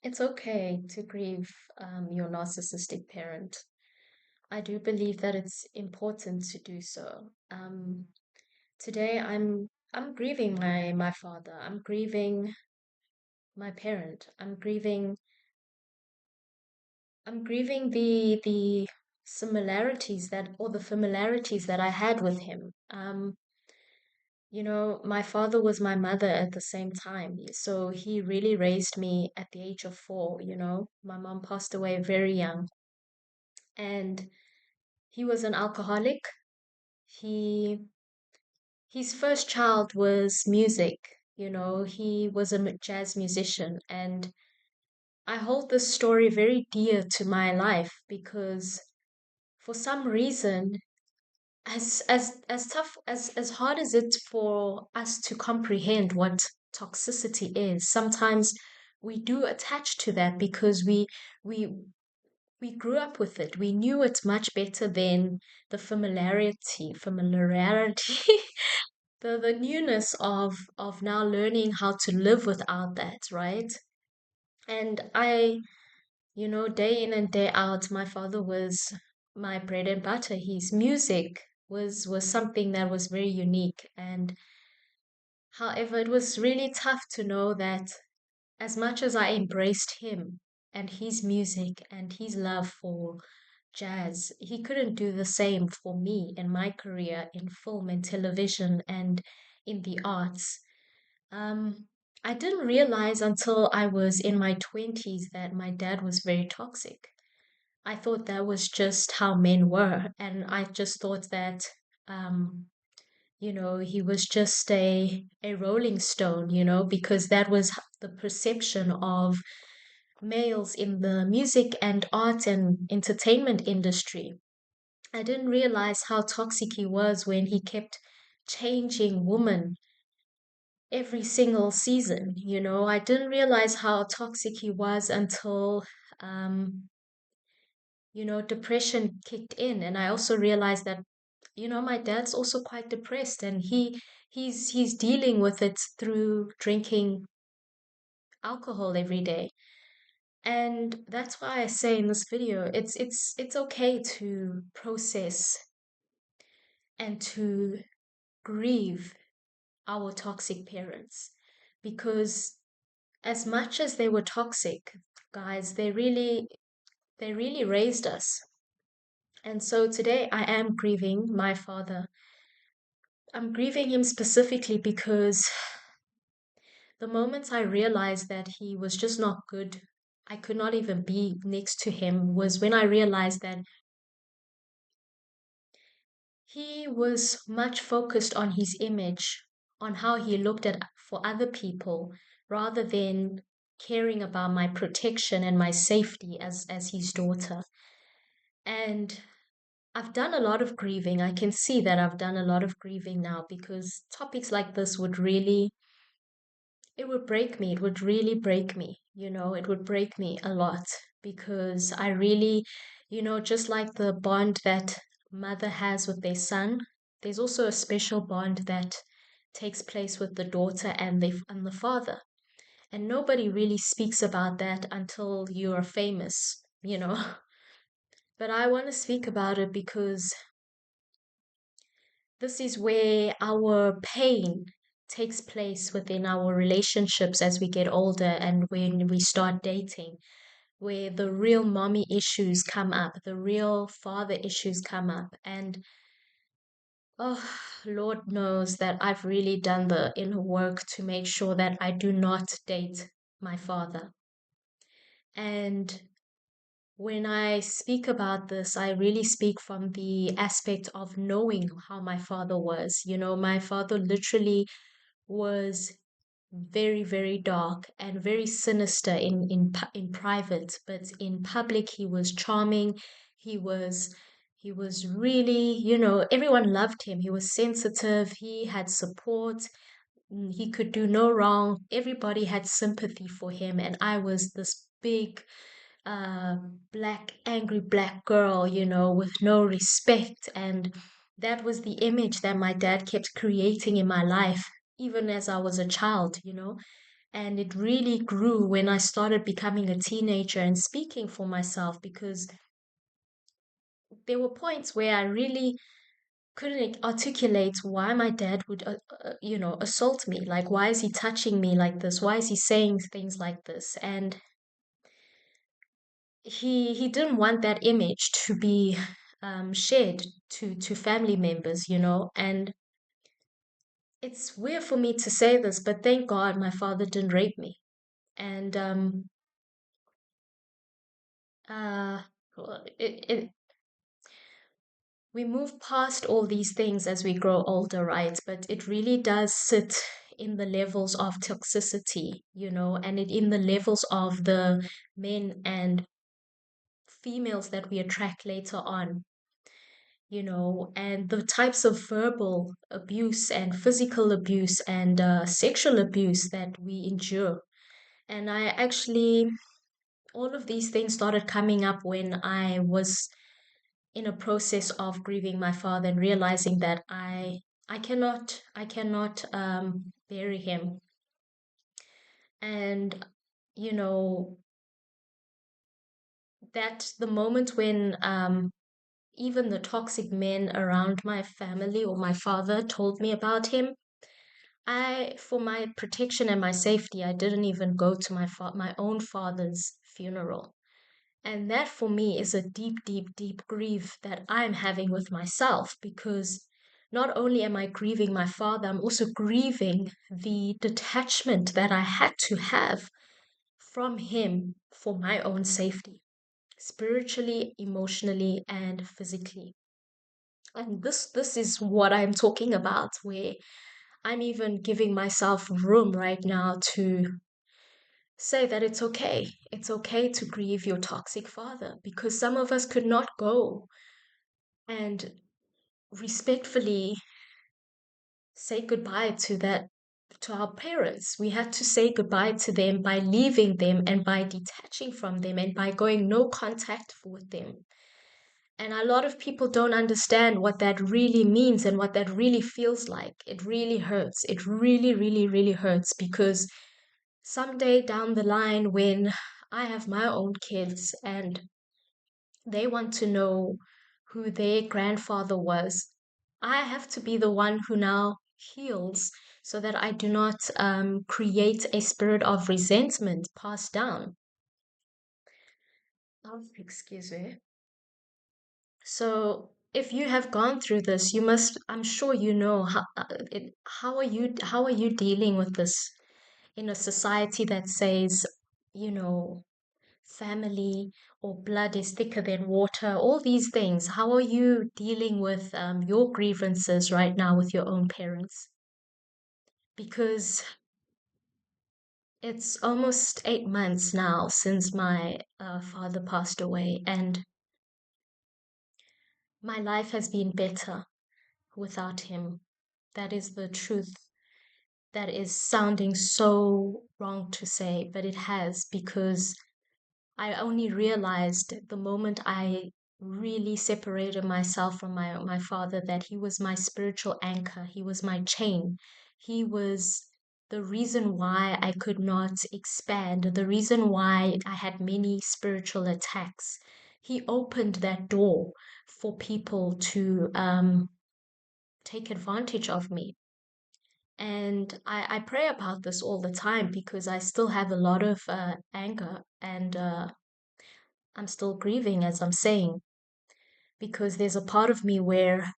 It's okay to grieve your narcissistic parent. I do believe that it's important to do so. Today I'm grieving my father. I'm grieving my parent. I'm grieving the similarities that or the familiarities that I had with him. My father was my mother at the same time. So he really raised me at the age of 4, you know. My mom passed away very young, and he was an alcoholic. He his first child was music. He was a jazz musician, and I hold this story very dear to my life because for some reason, as tough as hard as it's for us to comprehend what toxicity is, sometimes we do attach to that because we we grew up with it. We knew it much better than the familiarity, the newness of now learning how to live without that, right? And day in and day out, my father was my bread and butter. His music was something that was very unique. And however, it was really tough to know that as much as I embraced him and his music and his love for jazz, he couldn't do the same for me in my career in film and television and in the arts. Um, I didn't realize until I was in my 20s that my dad was very toxic. I thought that was just how men were, and I just thought that um, he was just a rolling stone, because that was the perception of males in the music and art and entertainment industry. I didn't realize how toxic he was when he kept changing women every single season. I didn't realize how toxic he was until um, depression kicked in, and I also realized that my dad's also quite depressed, and he's dealing with it through drinking alcohol every day. And that's why I say in this video, it's okay to process and to grieve our toxic parents, because as much as they were toxic, guys, they really raised us. And so today I am grieving my father. I'm grieving him specifically because the moments I realized that he was just not good, I could not even be next to him, was when I realized that he was much focused on his image, on how he looked at for other people, rather than caring about my protection and my safety as his daughter. And I've done a lot of grieving. I can see that I've done a lot of grieving now because topics like this would really, it would break me. It would really break me. It would break me a lot because I really, just like the bond that mother has with their son, there's also a special bond that takes place with the daughter and the father. And nobody really speaks about that until you are famous. But I want to speak about it because this is where our pain takes place within our relationships as we get older and when we start dating, where the real mommy issues come up, the real father issues come up. And oh, Lord knows that I've really done the inner work to make sure that I do not date my father. And when I speak about this, I really speak from the aspect of knowing how my father was. My father literally was very, very dark and very sinister in private, but in public he was charming. He was he was really, everyone loved him. He was sensitive. He had support. He could do no wrong. Everybody had sympathy for him, and I was this big uh angry black girl, with no respect. And that was the image that my dad kept creating in my life even as I was a child. And it really grew when I started becoming a teenager and speaking for myself, because there were points where I really couldn't articulate why my dad would, assault me. Like, why is he touching me like this? Why is he saying things like this? And he didn't want that image to be shared to family members, And it's weird for me to say this, but thank God my father didn't rape me. And uh, well, we move past all these things as we grow older, right? But it really does sit in the levels of toxicity, and in the levels of the men and females that we attract later on, and the types of verbal abuse and physical abuse and sexual abuse that we endure. And I actually, all of these things started coming up when I was in a process of grieving my father and realizing that I cannot bury him. And you know that the moment when even the toxic men around my family or my father told me about him, I, for my protection and my safety, I didn't even go to my own father's funeral. And that for me is a deep, deep, deep grief that I'm having with myself, because not only am I grieving my father, I'm also grieving the detachment that I had to have from him for my own safety, spiritually, emotionally, and physically. And this is what I'm talking about, where I'm even giving myself room right now to say that it's okay. It's okay to grieve your toxic father, because some of us could not go and respectfully say goodbye to our parents. We had to say goodbye to them by leaving them and by detaching from them and by going no contact with them. And a lot of people don't understand what that really means and what that really feels like. It really hurts. It really, really, really hurts, because someday down the line, when I have my own kids and they want to know who their grandfather was, I have to be the one who now heals, so that I do not create a spirit of resentment passed down. Oh, excuse me. So, if you have gone through this, you must, I'm sure you know how are you dealing with this in a society that says, you know, family or blood is thicker than water, all these things. How are you dealing with your grievances right now with your own parents? Because it's almost 8 months now since my father passed away, and my life has been better without him. That is the truth. That is sounding so wrong to say, but it has, because I only realized the moment I really separated myself from my father that he was my spiritual anchor. He was my chain. He was the reason why I could not expand, the reason why I had many spiritual attacks. He opened that door for people to take advantage of me. And I pray about this all the time, because I still have a lot of anger, and I'm still grieving, as I'm saying, because there's a part of me where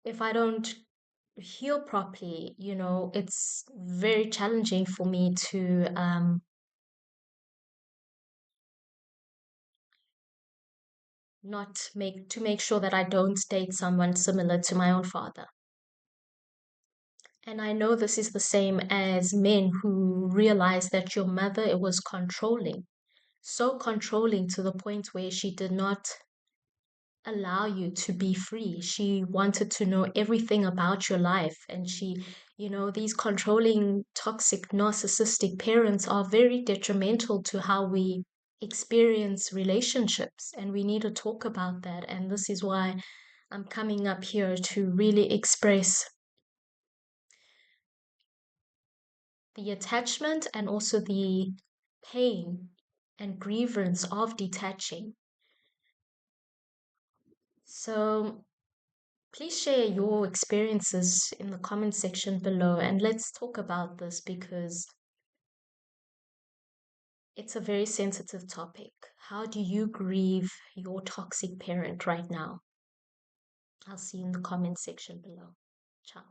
if I don't heal properly, it's very challenging for me not make sure that I don't date someone similar to my own father. And I know this is the same as men who realize that your mother, it was controlling, so controlling to the point where she did not allow you to be free. She wanted to know everything about your life. And these controlling, toxic, narcissistic parents are very detrimental to how we experience relationships. And we need to talk about that. And this is why I'm coming up here to really express the attachment and also the pain and grievance of detaching. So please share your experiences in the comment section below and let's talk about this because it's a very sensitive topic. How do you grieve your toxic parent right now? I'll see you in the comment section below. Ciao.